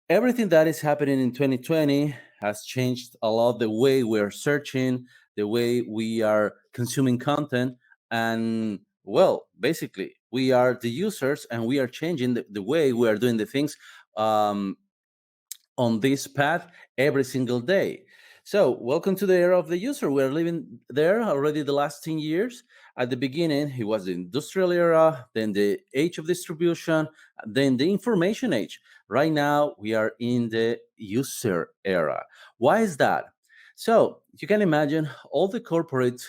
Everything that is happening in 2020 has changed a lot the way we're searching, the way we are consuming content, and well, basically, we are the users and we are changing the way we are doing the things. Um, on this path every single day. So, welcome to the era of the user. We're living there already the last 10 years. At the beginning, it was the industrial era, then the age of distribution, then the information age. Right now, we are in the user era. Why is that? So, you can imagine all the corporate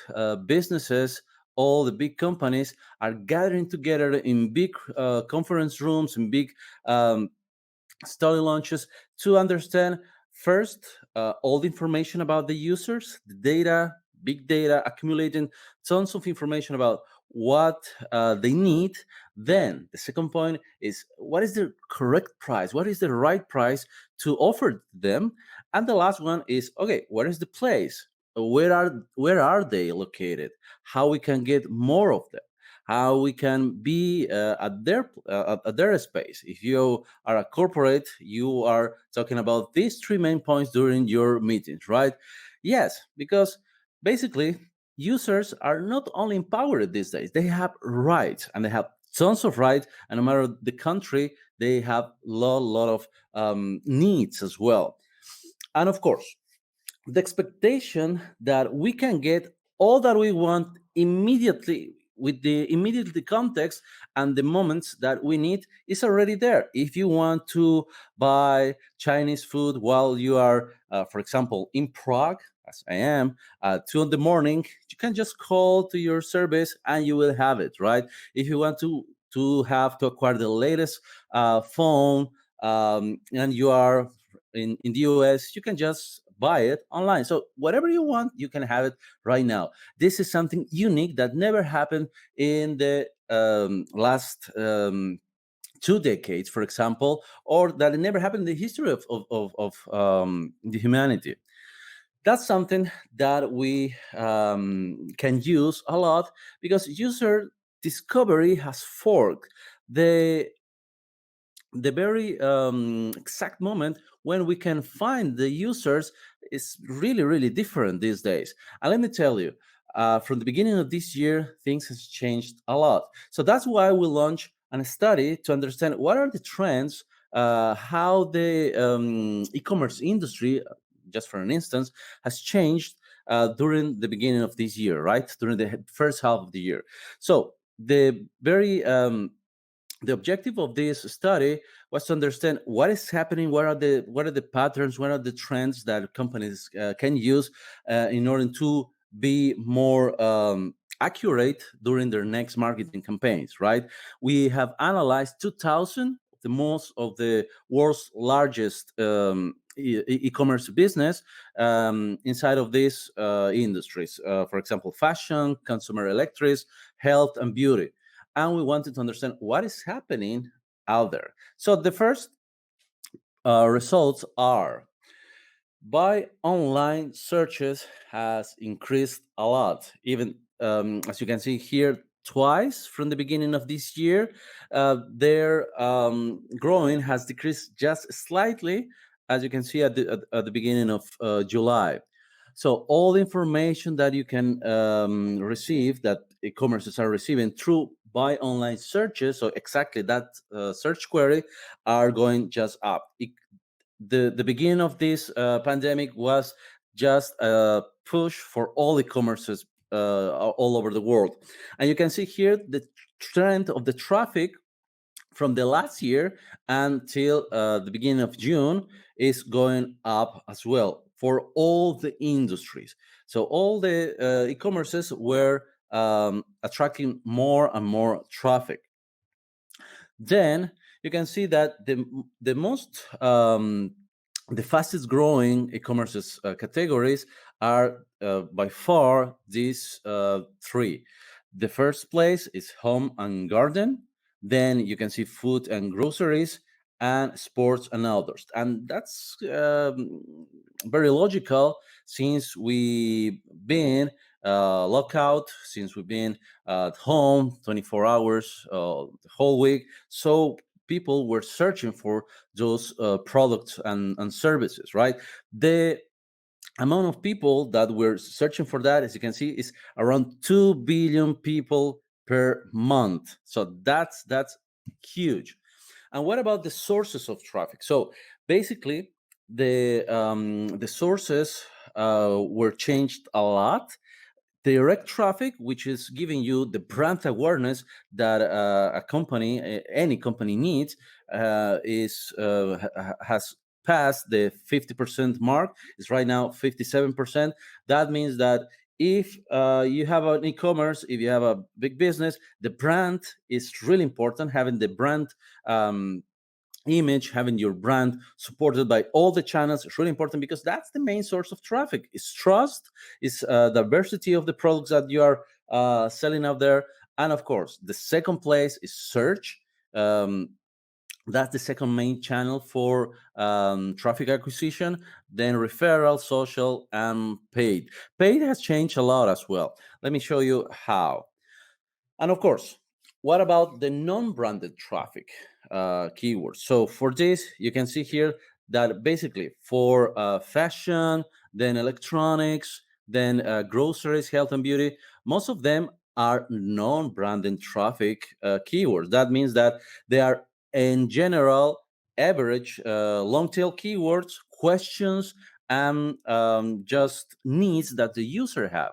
businesses, all the big companies are gathering together in big conference rooms, in big um, study launches to understand first all the information about the users, the data, big data, accumulating tons of information about what they need. Then the second point is what is the correct price? What is the right price to offer them? And the last one is okay, where is the place? Where are they located? How we can get more of them? How we can be at their space? If you are a corporate, you are talking about these three main points during your meetings, right? Yes, because basically users are not only empowered these days, they have rights and they have tons of rights. And no matter the country, they have lot of needs as well. And of course, the expectation that we can get all that we want immediately with the immediately context and the moments that we need is already there. If you want to buy Chinese food while you are, for example, in Prague, as I am, at 2 in the morning, you can just call to your service and you will have it, right? If you want to have to acquire the latest phone and you are in the US, you can just buy it online. So whatever you want, you can have it right now. This is something unique that never happened in the last 2 decades, for example, or that it never happened in the history of the humanity. That's something that we can use a lot because user discovery has forked the the very exact moment when we can find the users is really different these days. And let me tell you, from the beginning of this year things has changed a lot. So that's why we launched a study to understand what are the trends, how the e-commerce industry, just for an instance, has changed during the beginning of this year, right, during the first half of the year. So the objective of this study was to understand what is happening, what are the patterns, what are the trends that companies can use in order to be more accurate during their next marketing campaigns, right? We have analyzed 2000 the most of the world's largest e-commerce business inside of these industries, for example, fashion, consumer electrics, health, and beauty. And we wanted to understand what is happening out there. So the first results are buy online searches has increased a lot, even as you can see here, twice from the beginning of this year. Their growing has decreased just slightly, as you can see at the beginning of July. So all the information that you can receive, that e-commerces are receiving through buy online searches, so exactly that search query, are going just up. The beginning of this pandemic was just a push for all e-commerces all over the world. And you can see here the trend of the traffic from the last year until the beginning of June is going up as well for all the industries. So all the e-commerces were attracting more and more traffic. Then you can see that the fastest growing e-commerce categories are by far these three. The first place is home and garden. Then you can see food and groceries, and sports and outdoors. And that's very logical since we've been lockout, since we've been at home 24 hours the whole week. So people were searching for those products and services, right? The amount of people that were searching for that, as you can see, is around 2 billion people per month. So that's huge. And what about the sources of traffic? So basically, the sources were changed a lot. Direct traffic, which is giving you the brand awareness that a company, any company needs, has passed the 50% mark. It's right now 57%. That means that if you have an e-commerce, if you have a big business, the brand is really important. Having the brand image, having your brand supported by all the channels is really important, because that's the main source of traffic. It's trust, it's diversity of the products that you are selling out there. And of course, the second place is search. um, that's the second main channel for traffic acquisition. Then referral, social, and paid has changed a lot as well. Let me show you how. And of course, what about the non-branded traffic keywords? So for this, you can see here that basically for fashion, then electronics, then groceries, health and beauty, most of them are non-branded traffic keywords. That means that they are in general average long tail keywords, questions, and just needs that the user have.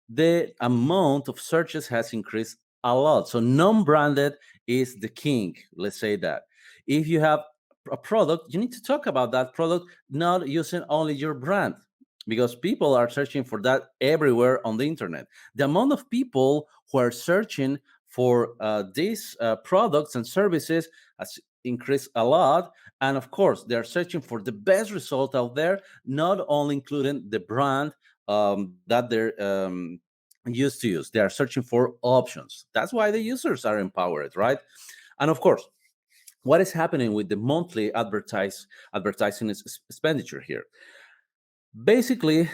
The amount of searches has increased a lot. So non-branded is the king. Let's say that. If you have a product, you need to talk about that product, not using only your brand, because people are searching for that everywhere on the internet. The amount of people who are searching for these products and services has increased a lot. And of course, they're searching for the best result out there, not only including the brand that they're used to use. They are searching for options. That's why the users are empowered, right? And of course, what is happening with the monthly advertising expenditure here? Basically,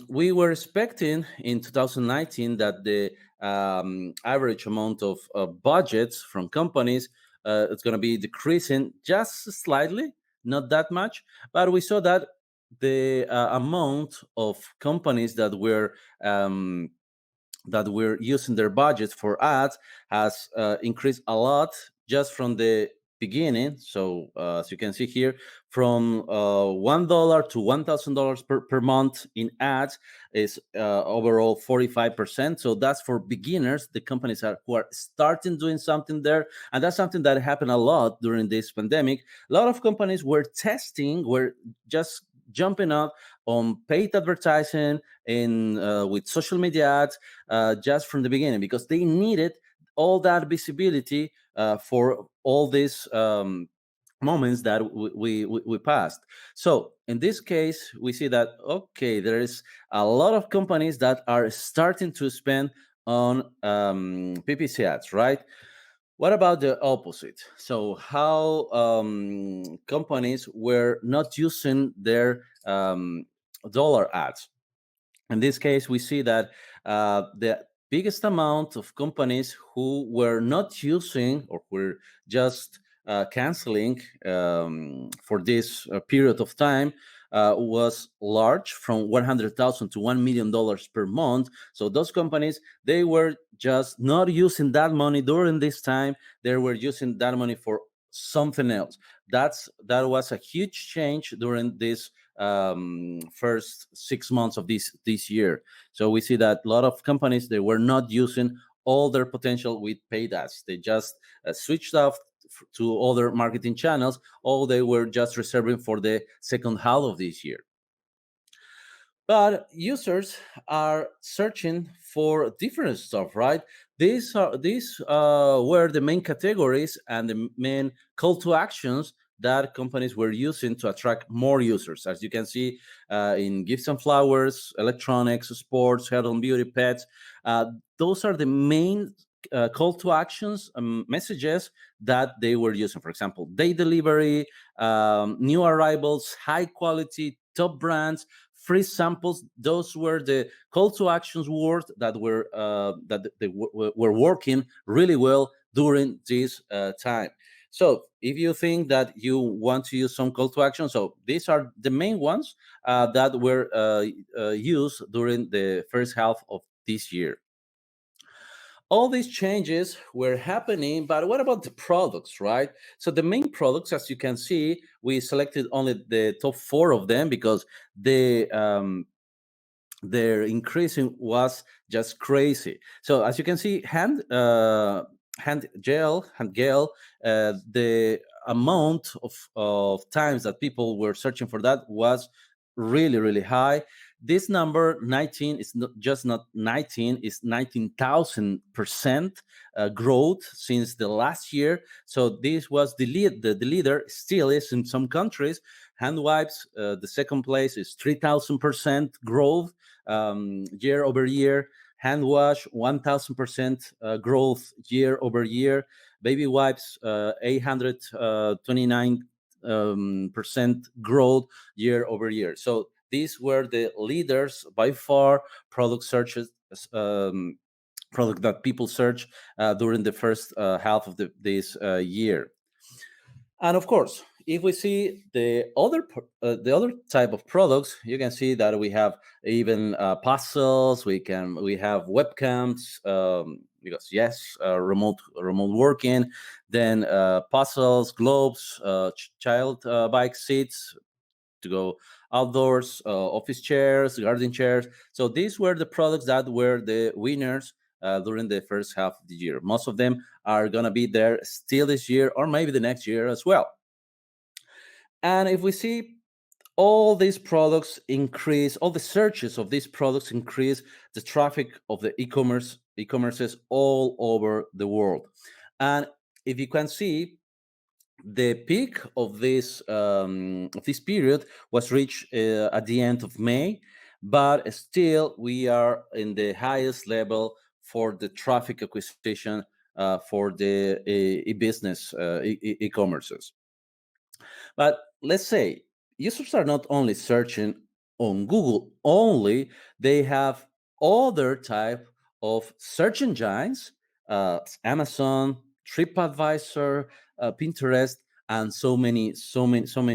we were expecting in 2019 that the average amount of budgets from companies is going to be decreasing just slightly, not that much. But we saw that the amount of companies um, that were using their budget for ads has increased a lot just from the beginning. So as you can see here, from $1 to $1,000 per month in ads is overall 45%. So that's for beginners, the companies who are starting doing something there. And that's something that happened a lot during this pandemic. A lot of companies were testing, were just jumping up on paid advertising in with social media ads just from the beginning, because they needed all that visibility for all these moments that we passed. So in this case, we see that okay, there is a lot of companies that are starting to spend on PPC ads, right? What about the opposite? So how companies were not using their dollar ads? In this case, we see that the biggest amount of companies who were not using or were just canceling for this period of time was large, from 100,000 to $1 million per month. So those companies, they were just not using that money during this time. They were using that money for something else. That was a huge change during this first 6 months of this year. So we see that a lot of companies, they were not using all their potential with paid ads. They just switched off to other marketing channels, or they were just reserving for the second half of this year. But users are searching for different stuff, right? These were the main categories and the main call to actions that companies were using to attract more users. As you can see, in gifts and flowers, electronics, sports, health and beauty, pets, uh, those are the main call to actions messages that they were using. For example, day delivery, new arrivals, high quality, top brands, free samples. Those were the call to actions words that were working really well during this time. So if you think that you want to use some call to action, so these are the main ones that were used during the first half of this year. All these changes were happening, but what about the products, right? So the main products, as you can see, we selected only the top four of them because the their increasing was just crazy. So as you can see, hand gel, the amount of times that people were searching for that was really high. This number 19 is not just not 19, it's 19,000% growth since the last year. So this was the leader, still is in some countries. Hand wipes, the second place is 3,000% growth year over year. Hand wash, 1,000% growth year over year. Baby wipes, 829 percent growth year over year. So these were the leaders by far. Product searches, product that people search during the first half of this year. And of course, if we see the other type of products, you can see that we have even puzzles. We have webcams because yes, remote working. Then puzzles, globes, child bike seats to go outdoors, office chairs, garden chairs. So these were the products that were the winners during the first half of the year. Most of them are going to be there still this year or maybe the next year as well. And if we see all these products increase, all the searches of these products increase the traffic of the e-commerces all over the world. And if you can see, the peak of this period was reached at the end of May, but still we are in the highest level for the traffic acquisition for the e-business e-commerces. But let's say users are not only searching on Google only, they have other type of search engines, Amazon, TripAdvisor, Pinterest, and so many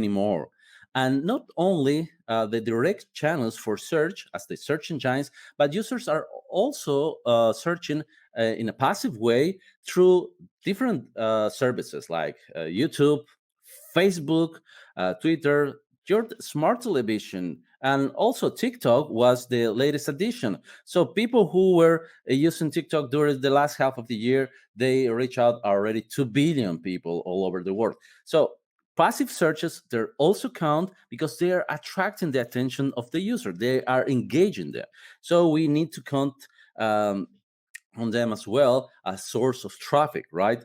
more. And not only the direct channels for search as the search engines, but users are also searching in a passive way through different services like YouTube, Facebook, Twitter, your smart television, and also TikTok was the latest addition. So people who were using TikTok during the last half of the year, they reach out already 2 billion people all over the world. So passive searches, they also count because they are attracting the attention of the user. They are engaging them. So we need to count on them as well as source of traffic, right?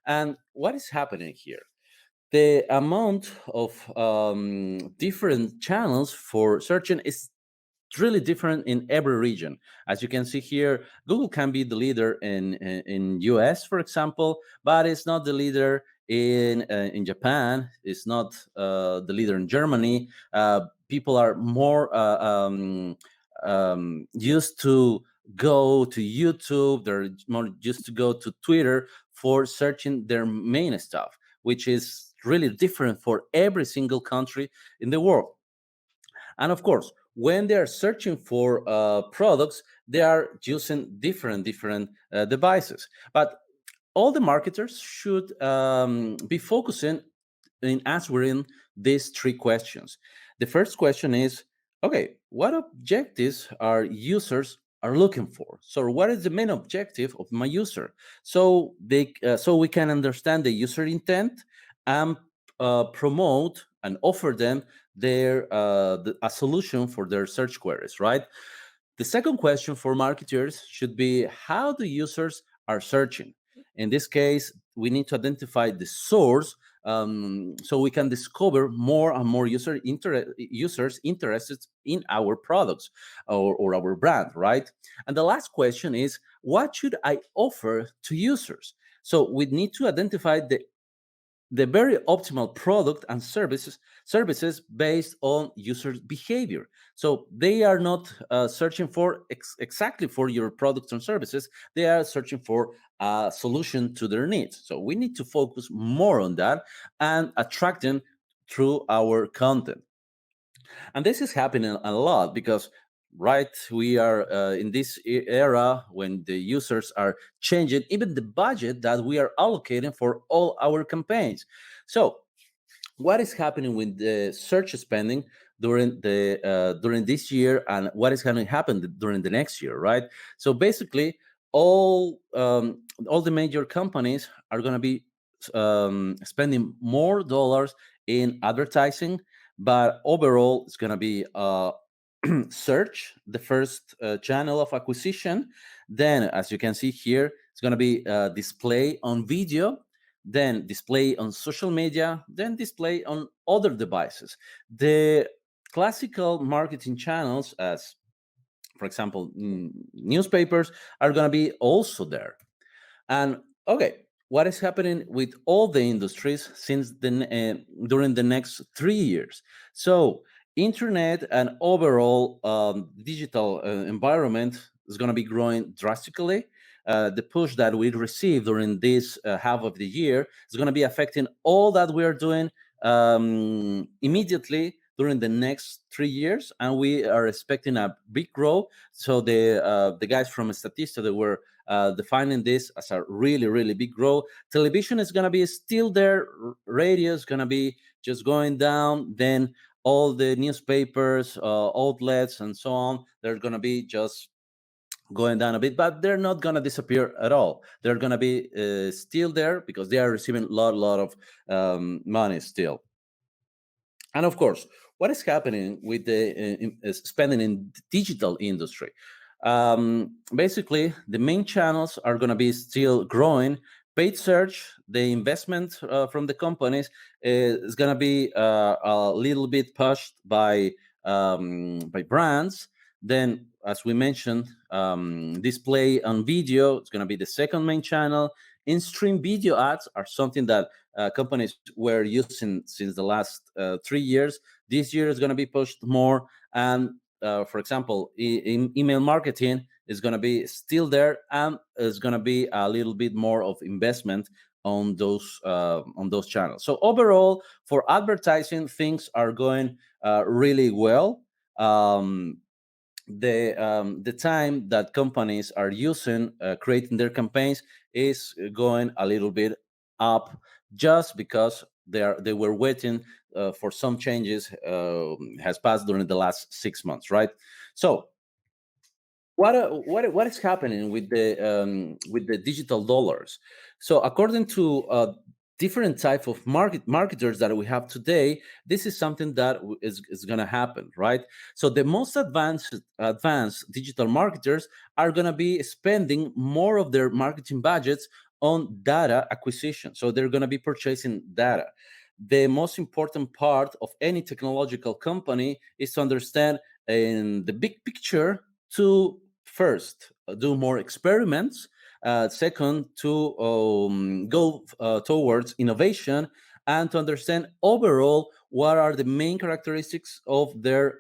And what is happening here? The amount of different channels for searching is really different in every region. As you can see here, Google can be the leader in US, for example, but it's not the leader in Japan. It's not the leader in Germany. People are more used to go to YouTube. They're more used to go to Twitter for searching their main stuff, which is really different for every single country in the world. And of course, when they are searching for products, they are using different devices. But all the marketers should be focusing in answering these three questions. The first question is, okay, what objectives are users are looking for? So what is the main objective of my user? So we can understand the user intent and promote and offer them a solution for their search queries, right? The second question for marketers should be how the users are searching. In this case, we need to identify the source so we can discover more and more users interested in our products or our brand, right? And the last question is, what should I offer to users? So we need to identify the very optimal product and services based on user behavior. So they are not searching for exactly for your products and services. They are searching for a solution to their needs. So we need to focus more on that and attract them through our content. And this is happening a lot because, right, we are in this era when the users are changing even the budget that we are allocating for all our campaigns. So what is happening with the search spending during this year, and what is going to happen during the next year, right? So basically, all the major companies are going to be spending more dollars in advertising, but overall, it's going to be search, the first channel of acquisition. Then, as you can see here, it's going to be display on video, then display on social media, then display on other devices. The classical marketing channels, as for example, newspapers, are going to be also there. And okay, what is happening with all the industries since during the next 3 years? So, internet and overall digital environment is going to be growing drastically. The push that we received during this half of the year is going to be affecting all that we are doing immediately during the next 3 years, and we are expecting a big growth. So the guys from Statista, they were defining this as a really, really big growth. Television is going to be still there. Radio is going to be just going down. Then all the newspapers, outlets, and so on, they're going to be just going down a bit, but they're not going to disappear at all. They're going to be still there because they are receiving a lot of money still. And of course, what is happening with the spending in the digital industry? Basically, the main channels are going to be still growing. Paid search, the investment from the companies is going to be a little bit pushed by brands. Then, as we mentioned, display on video is going to be the second main channel. In-stream video ads are something that companies were using since the last 3 years. This year is going to be pushed more. And for example, email marketing is going to be still there, and is going to be a little bit more of investment on those channels. So overall, for advertising, things are going really well. Um, the time that companies are using creating their campaigns is going a little bit up, just because they were waiting for some changes has passed during the last 6 months, right? So what is happening with the digital dollars? So according to different type of marketers that we have today, this is something that is going to happen, right? So the most advanced digital marketers are going to be spending more of their marketing budgets on data acquisition. So they're going to be purchasing data. The most important part of any technological company is to understand in the big picture, to first do more experiments, second to go towards innovation, and to understand overall what are the main characteristics of the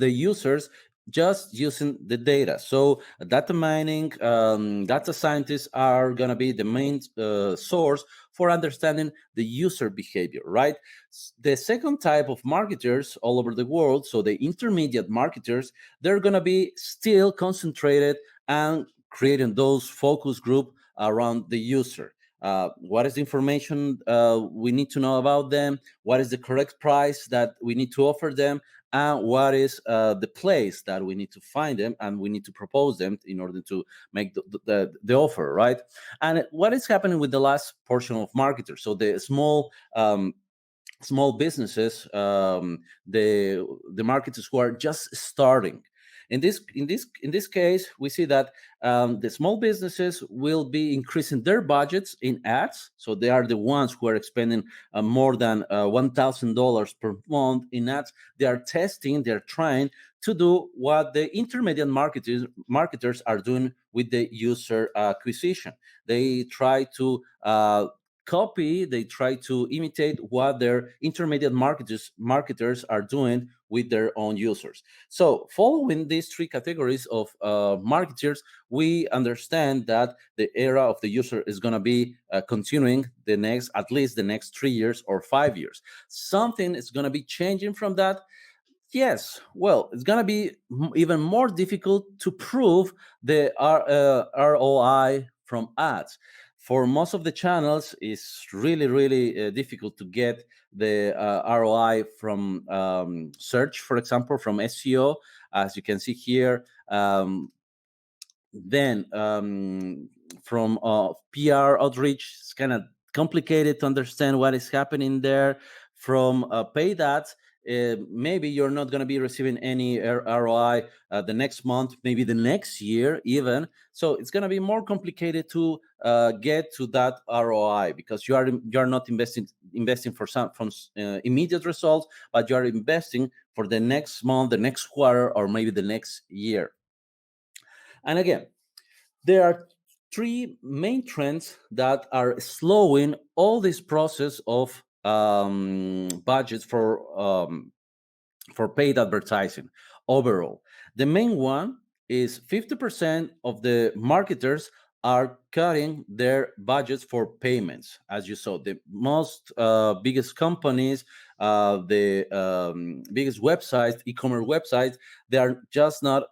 users, just using the data. So data mining, data scientists are going to be the main source for understanding the user behavior, right? The second type of marketers all over the world, so the intermediate marketers, they're going to be still concentrated and creating those focus group around the user. What is the information we need to know about them? What is the correct price that we need to offer them? And what is the place that we need to find them, and we need to propose them in order to make the offer, right? And what is happening with the last portion of marketers, so the small businesses, the marketers who are just starting. In this case, we see that the small businesses will be increasing their budgets in ads. So they are the ones who are spending more than $1,000 per month in ads. They are testing, they're trying to do what the intermediate marketers are doing with the user acquisition. They try to copy, they try to imitate what their intermediate marketers are doing with their own users. So following these three categories of marketers, we understand that the era of the user is going to be continuing the next, at least the next 3 years or 5 years. Something is going to be changing from that. Yes, well, it's going to be even more difficult to prove the ROI from ads. For most of the channels, it's really, really difficult to get the ROI from search, for example, from SEO. As you can see here, then from PR outreach, it's kind of complicated to understand what is happening there. From paid ads, maybe you're not going to be receiving any ROI the next month, maybe the next year even. So it's going to be more complicated to get to that ROI, because you are not investing for some from immediate results, but you are investing for the next month, the next quarter, or maybe the next year. And again, there are three main trends that are slowing all this process of budgets for paid advertising overall. The main one is 50% of the marketers are cutting their budgets for payments. As you saw, the most biggest companies, the biggest websites, e-commerce websites, they are just not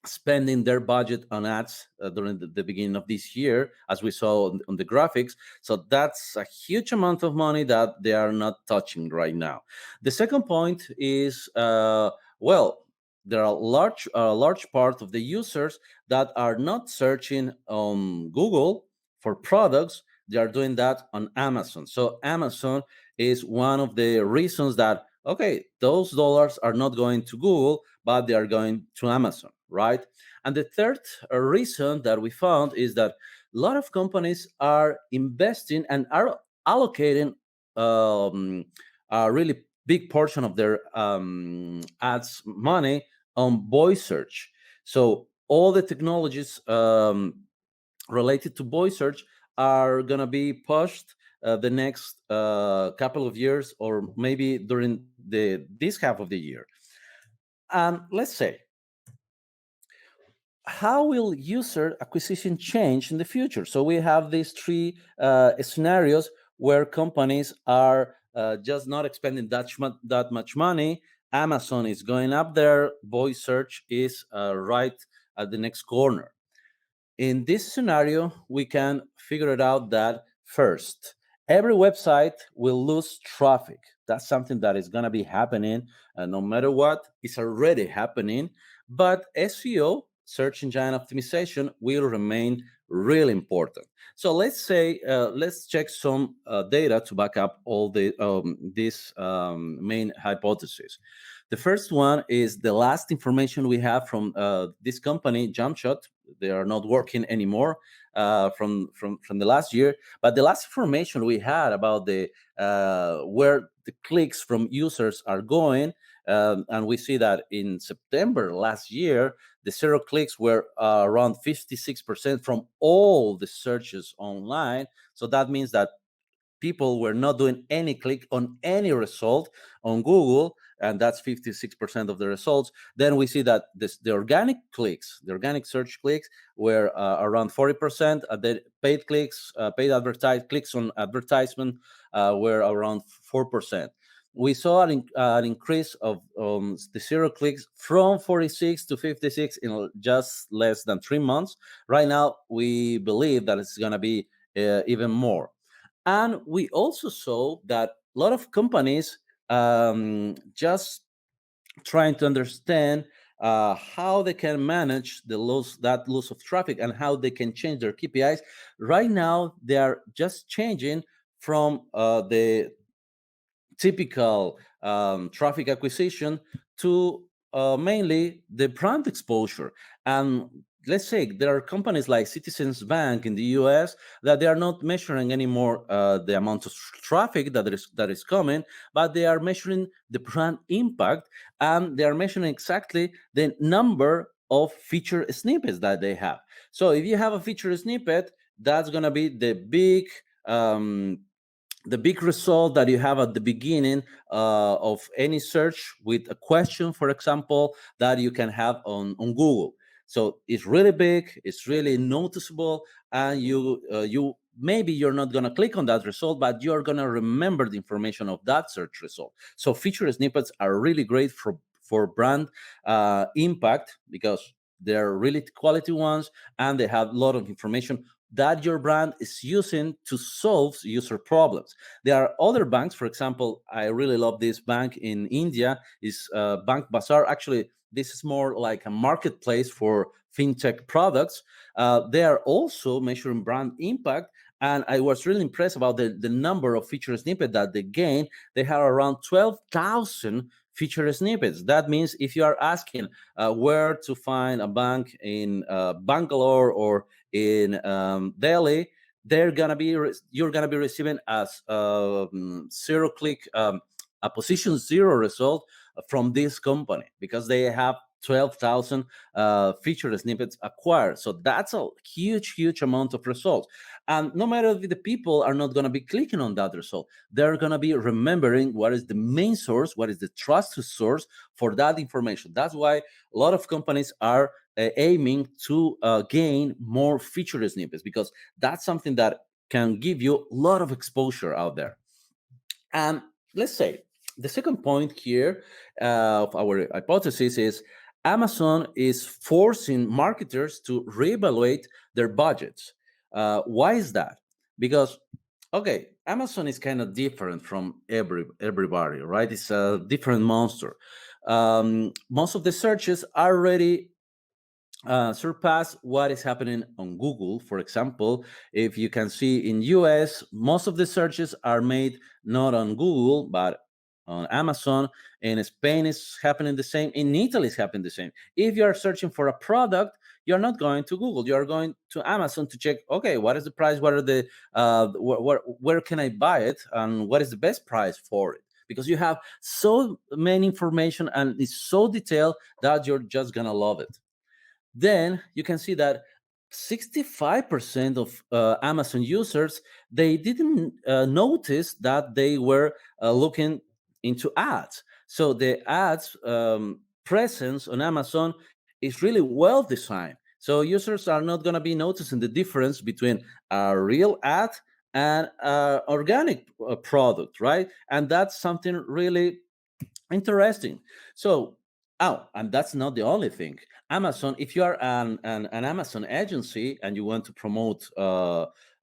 spending their budget on ads during the beginning of this year, as we saw on the graphics. So that's a huge amount of money that they are not touching right now. The second point is, well, there are large part of the users that are not searching on Google for products. They are doing that on Amazon. So Amazon is one of the reasons that, okay, those dollars are not going to Google, but they are going to Amazon, right? And the third reason that we found is that a lot of companies are investing and are allocating um, a really big portion of their ads money on voice search. So all the technologies related to voice search are going to be pushed the next couple of years, or maybe during this half of the year. And let's say, how will user acquisition change in the future? So we have these three scenarios where companies are just not expending that much money. Amazon is going up there. Voice search is right at the next corner. In this scenario, we can figure it out that first, every website will lose traffic. That's something that is going to be happening, no matter what. It's already happening. But SEO, search engine optimization, will remain really important. So let's say, let's check some data to back up all these main hypotheses. The first one is the last information we have from this company, Jumpshot. They are not working anymore from the last year. But the last information we had about the where the clicks from users are going, and we see that in September last year, the zero clicks were around 56% from all the searches online. So that means that people were not doing any click on any result on Google, and that's 56% of the results. Then we see that the organic clicks, the organic search clicks, were around 40%. The paid clicks, paid advertised clicks on advertisement were around 4%. We saw an increase of the zero clicks from 46 to 56 in just less than 3 months. Right now, we believe that it's going to be even more. And we also saw that a lot of companies just trying to understand how they can manage that loss of traffic, and how they can change their KPIs. Right now, they are just changing from the typical traffic acquisition to mainly the brand exposure. And let's say there are companies like Citizens Bank in the US that they are not measuring anymore the amount of traffic that is coming, but they are measuring the brand impact, and they are measuring exactly the number of feature snippets that they have. So if you have a feature snippet, that's going to be the big um, the big result that you have at the beginning of any search with a question, for example, that you can have on Google. So it's really big, it's really noticeable, and you maybe you're not going to click on that result, but you're going to remember the information of that search result. So feature snippets are really great for brand impact because they're really quality ones and they have a lot of information that your brand is using to solve user problems. There are other banks, for example, I really love this bank in India, is Bank Bazaar. Actually, this is more like a marketplace for fintech products. They are also measuring brand impact. And I was really impressed about the number of feature snippets that they gain. They have around 12,000 feature snippets. That means if you are asking where to find a bank in Bangalore or in Delhi, you're gonna be receiving as zero click a position zero result from this company because they have 12,000 feature snippets acquired. So that's a huge amount of results. And no matter if the people are not going to be clicking on that result, they're going to be remembering what is the main source, what is the trusted source for that information. That's why a lot of companies are aiming to gain more feature snippets because that's something that can give you a lot of exposure out there. And let's say the second point here of our hypothesis is Amazon is forcing marketers to reevaluate their budgets. Why is that? Because okay, Amazon is kind of different from everybody, right? It's a different monster. Most of the searches are already surpass what is happening on Google. For example, if you can see in US, most of the searches are made not on Google but on Amazon. In Spain, it's happening the same. In Italy, it's happening the same. If you are searching for a product, you're not going to Google. You are going to Amazon to check. Okay, what is the price? What are the where can I buy it? And what is the best price for it? Because you have so many information and it's so detailed that you're just gonna love it. Then you can see that 65% of Amazon users, they didn't notice that they were looking into ads. So the ads presence on Amazon is really well designed. So users are not going to be noticing the difference between a real ad and organic product, right? And that's something really interesting. So, oh, and that's not the only thing. Amazon, if you are an Amazon agency and you want to promote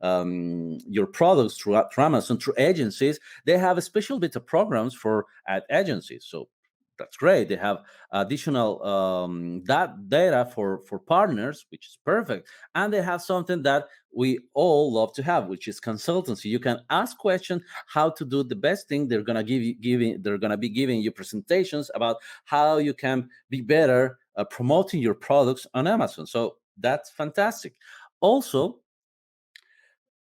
your products through Amazon, through agencies, they have a special bit of programs for ad agencies. So that's great. They have additional that data for partners, which is perfect. And they have something that we all love to have, which is consultancy. You can ask questions how to do the best thing. They're gonna they're gonna be giving you presentations about how you can be better promoting your products on Amazon. So that's fantastic. Also,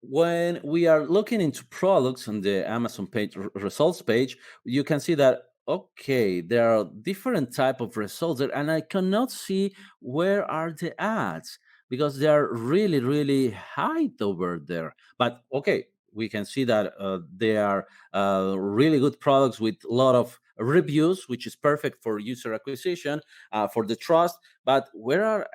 when we are looking into products on the Amazon page results page, you can see that okay, there are different type of results there, and I cannot see where are the ads because they are really high over there. But okay, we can see that they are really good products with a lot of reviews, which is perfect for user acquisition, for the trust. But where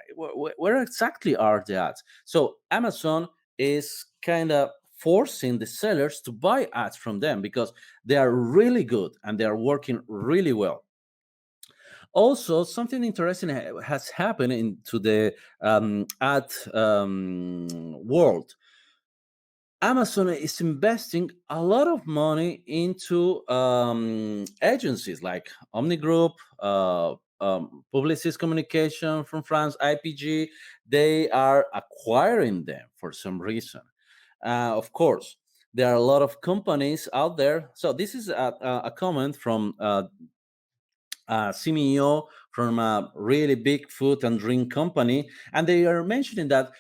exactly are the ads? So Amazon is kind of forcing the sellers to buy ads from them because they are really good and they are working really well. Also, something interesting has happened into the ad world. Amazon is investing a lot of money into agencies like Omni Group, Publicis Communication from France, IPG. They are acquiring them for some reason. Of course, there are a lot of companies out there. So this is a comment from CMO from a really big food and drink company, and they are mentioning that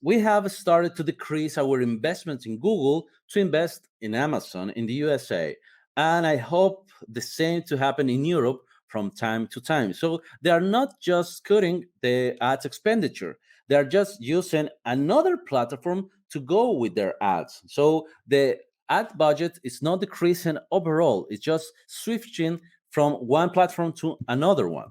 we have started to decrease our investments in Google to invest in Amazon in the USA, and I hope the same to happen in Europe from time to time. So they are not just cutting the ads expenditure; they are just using another platform to go with their ads. So the ad budget is not decreasing overall, it's just switching from one platform to another one.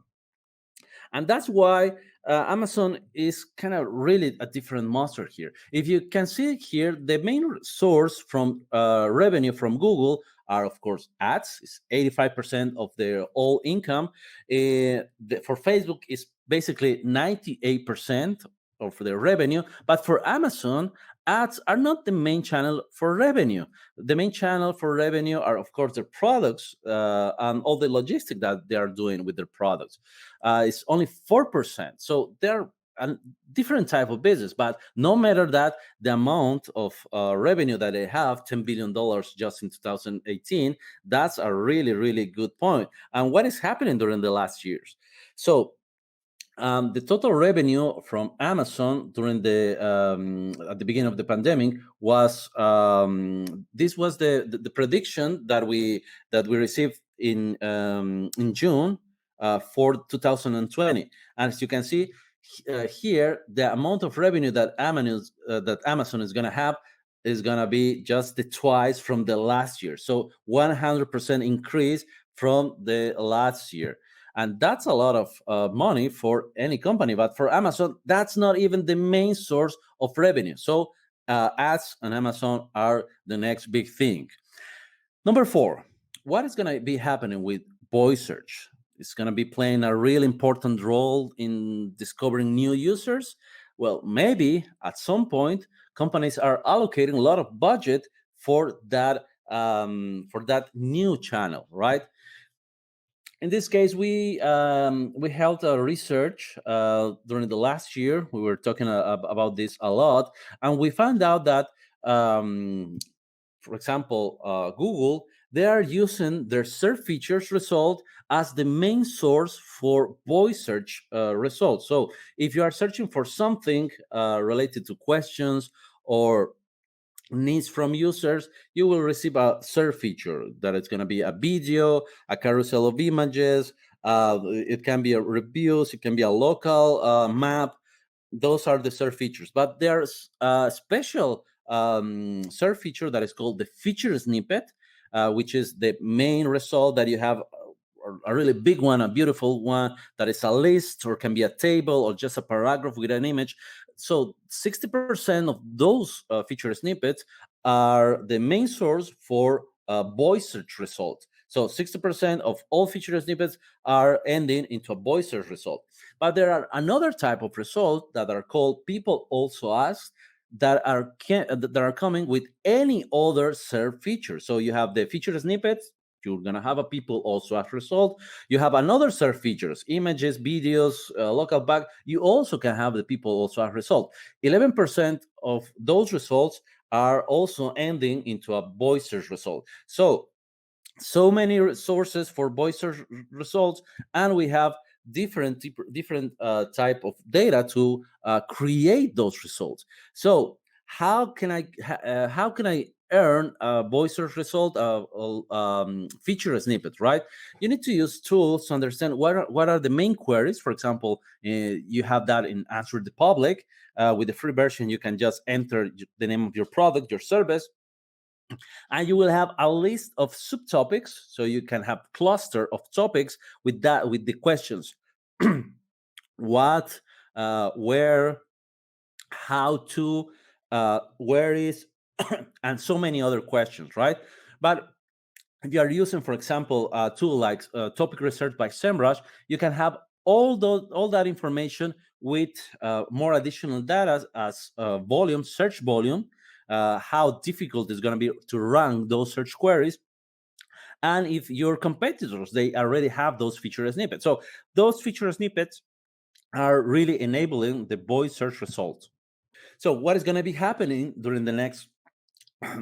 And that's why Amazon is kind of really a different monster here. If you can see here, the main source from revenue from Google are, of course, ads. It's 85% of their all income. For Facebook, is basically 98% of their revenue. But for Amazon, ads are not the main channel for revenue. The main channel for revenue are, of course, their products and all the logistics that they are doing with their products. It's only 4%. So they're a different type of business. But no matter that, the amount of revenue that they have, $10 billion just in 2018, that's a really, really good point. And what is happening during the last years? So the total revenue from Amazon during the at the beginning of the pandemic was this was the prediction that we received in June for 2020, and as you can see here, the amount of revenue that Amazon is going to have is going to be just the twice from the last year, so 100% increase from the last year. And that's a lot of money for any company, but for Amazon that's not even the main source of revenue. So ads on Amazon are the next big thing. Number four, what is going to be happening with voice search? It's going to be playing a real important role in discovering new users. Well, maybe at some point companies are allocating a lot of budget for that new channel, right? In this case, we held a research during the last year. We were talking about this a lot, and we found out that, for example, Google, they are using their search features result as the main source for voice search results. So if you are searching for something related to questions or needs from users, you will receive a search feature that it's going to be a video, a carousel of images. It can be a reviews, it can be a local map. Those are the search features. But there's a special search feature that is called the feature snippet, which is the main result that you have. A really big one, a beautiful one that is a list or can be a table or just a paragraph with an image. So 60% of those feature snippets are the main source for voice search results. So 60% of all feature snippets are ending into a voice search result. But there are another type of results that are called people also ask, that are coming with any other search feature. So you have the feature snippets, you're gonna have a people also as result. You have another search features, images, videos, local back. You also can have the people also as result. 11% of those results are also ending into a voice search result. So many sources for voice search results, and we have different type of data to create those results. So how can I earn a voice search result, feature snippet, right? You need to use tools to understand what are the main queries. For example, you have that in Answer the Public. With the free version, you can just enter the name of your product, your service, and you will have a list of subtopics, so you can have cluster of topics with the questions: what, where, how to, where is, and so many other questions, right? But if you are using, for example, a tool like topic research by SEMrush, you can have all that information with more additional data as volume, search volume, how difficult it's going to be to rank those search queries, and if your competitors they already have those feature snippets. So those feature snippets are really enabling the voice search results. So what is going to be happening during the next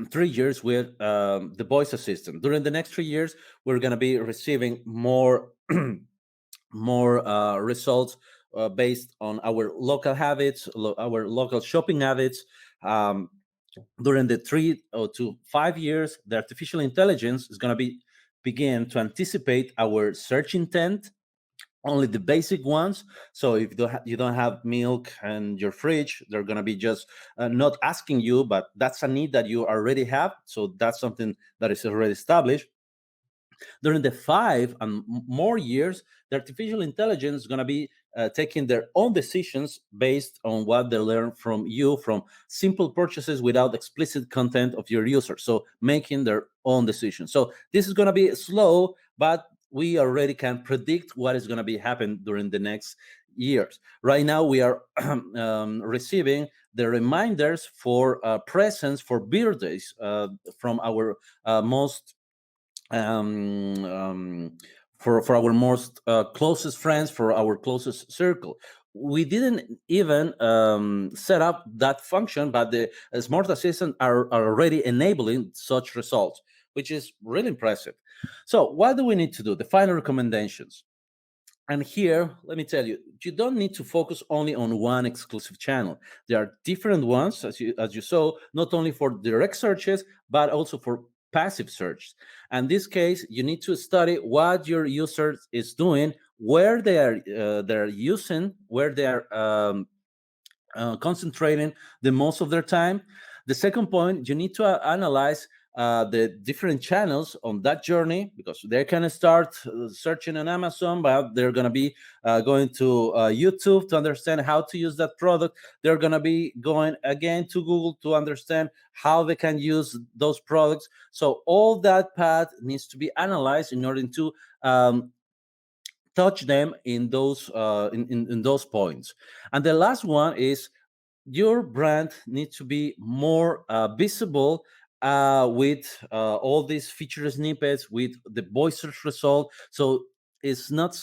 3 years with the voice assistant? During the next 3 years, we're going to be receiving more more results based on our local habits, our local shopping habits. Um, During the 3 to 5 years, the artificial intelligence is going to begin to anticipate our search intent, only the basic ones. So if you don't have milk in your fridge, they're going to be just not asking you, but that's a need that you already have. So that's something that is already established. During the 5 and more years, the artificial intelligence is going to be taking their own decisions based on what they learn from you, from simple purchases without explicit content of your user. So making their own decisions. So this is going to be slow, but we already can predict what is going to be happen during the next years. Right now, we are receiving the reminders for presents for birthdays from our most um, um, for our most closest friends, for our closest circle. We didn't even set up that function, but the smart assistant are already enabling such results, which is really impressive. So, what do we need to do? The final recommendations. And here, let me tell you, you don't need to focus only on one exclusive channel. There are different ones, as you saw, not only for direct searches, but also for passive search. In this case, you need to study what your user is doing, where they're using, where they're concentrating the most of their time. The second point, you need to analyze the different channels on that journey, because they can start searching on Amazon, but they're going to be going to YouTube to understand how to use that product. They're going to be going again to Google to understand how they can use those products. So all that path needs to be analyzed in order to touch them in those in those points. And the last one is your brand needs to be more visible with all these feature snippets, with the voice search result. So it's not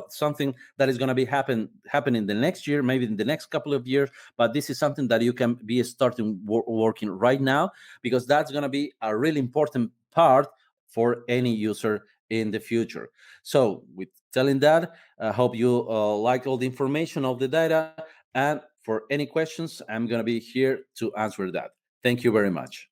something that is going to be happening the next year, maybe in the next couple of years, but this is something that you can be starting working right now, because that's going to be a really important part for any user in the future. So with telling that, I hope you like all the information of the data, and for any questions, I'm going to be here to answer that. Thank you very much.